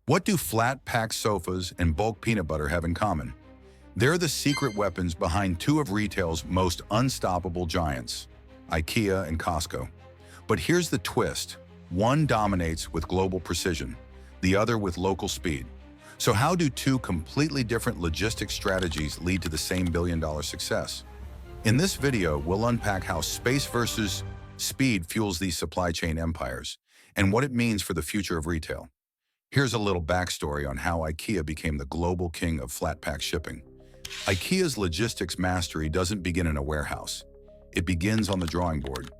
What do flat-pack sofas and bulk peanut butter have in common? They're the secret weapons behind two of retail's most unstoppable giants, Ikea and Costco. But here's the twist. One dominates with global precision, the other with local speed. So how do two completely different logistics strategies lead to the same billion-dollar success? In this video, we'll unpack how space versus speed fuels these supply chain empires and what it means for the future of retail. Here's a little backstory on how IKEA became the global king of flat-pack shipping. IKEA's logistics mastery doesn't begin in a warehouse. It begins on the drawing board.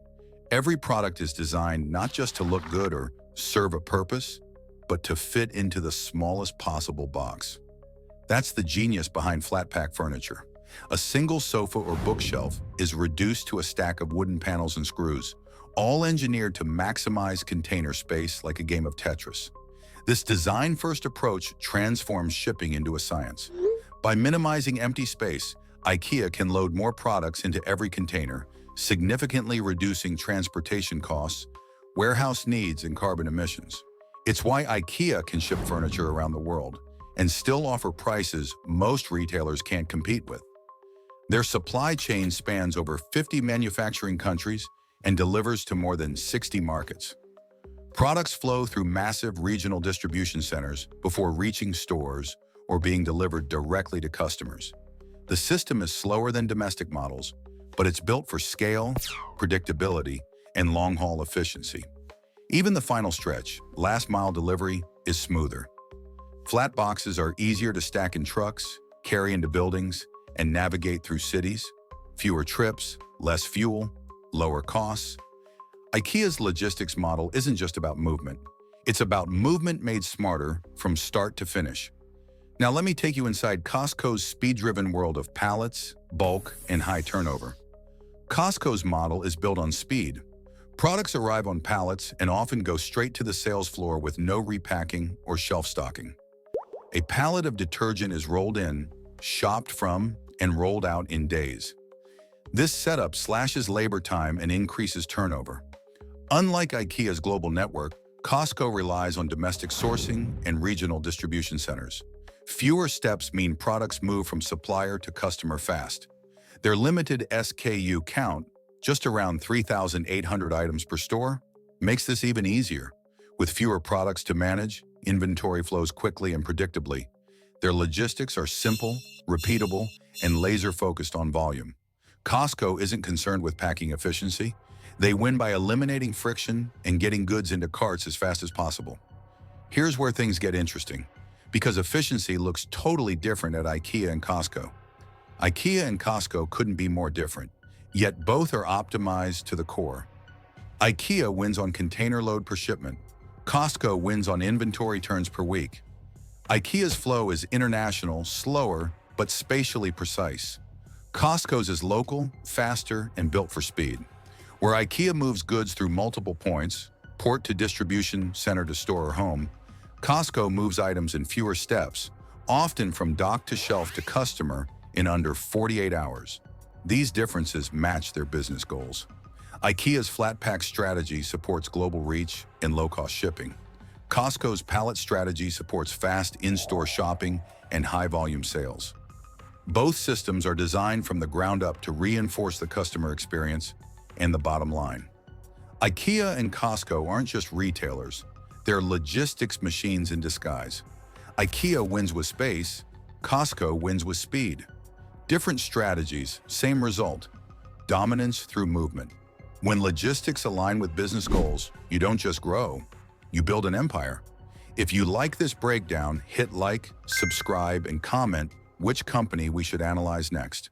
Every product is designed not just to look good or serve a purpose, but to fit into the smallest possible box. That's the genius behind flat-pack furniture. A single sofa or bookshelf is reduced to a stack of wooden panels and screws, all engineered to maximize container space like a game of Tetris. This design-first approach transforms shipping into a science. By minimizing empty space, IKEA can load more products into every container, significantly reducing transportation costs, warehouse needs, and carbon emissions. It's why IKEA can ship furniture around the world and still offer prices most retailers can't compete with. Their supply chain spans over 50 manufacturing countries and delivers to more than 60 markets. Products flow through massive regional distribution centers before reaching stores or being delivered directly to customers. The system is slower than domestic models, but it's built for scale, predictability, and long-haul efficiency. Even the final stretch, last-mile delivery, is smoother. Flat boxes are easier to stack in trucks, carry into buildings, and navigate through cities. Fewer trips, less fuel, lower costs. IKEA's logistics model isn't just about movement. It's about movement made smarter from start to finish. Now let me take you inside Costco's speed-driven world of pallets, bulk, and high turnover. Costco's model is built on speed. Products arrive on pallets and often go straight to the sales floor with no repacking or shelf stocking. A pallet of detergent is rolled in, shopped from, and rolled out in days. This setup slashes labor time and increases turnover. Unlike IKEA's global network, Costco relies on domestic sourcing and regional distribution centers. Fewer steps mean products move from supplier to customer fast. Their limited SKU count, just around 3,800 items per store, makes this even easier. With fewer products to manage, inventory flows quickly and predictably. Their logistics are simple, repeatable, and laser-focused on volume. Costco isn't concerned with packing efficiency. They win by eliminating friction and getting goods into carts as fast as possible. Here's where things get interesting, because efficiency looks totally different at IKEA and Costco. IKEA and Costco couldn't be more different, yet both are optimized to the core. IKEA wins on container load per shipment. Costco wins on inventory turns per week. IKEA's flow is international, slower, but spatially precise. Costco's is local, faster, and built for speed. Where IKEA moves goods through multiple points, port to distribution center to store or home, Costco moves items in fewer steps, often from dock to shelf to customer in under 48 hours. These differences match their business goals. IKEA's flat-pack strategy supports global reach and low-cost shipping. Costco's pallet strategy supports fast in-store shopping and high-volume sales. Both systems are designed from the ground up to reinforce the customer experience and the bottom line. IKEA and Costco aren't just retailers, they're logistics machines in disguise. IKEA wins with space, Costco wins with speed. Different strategies, same result, dominance through movement. When logistics align with business goals, you don't just grow, you build an empire. If you like this breakdown, hit like, subscribe, and comment which company we should analyze next.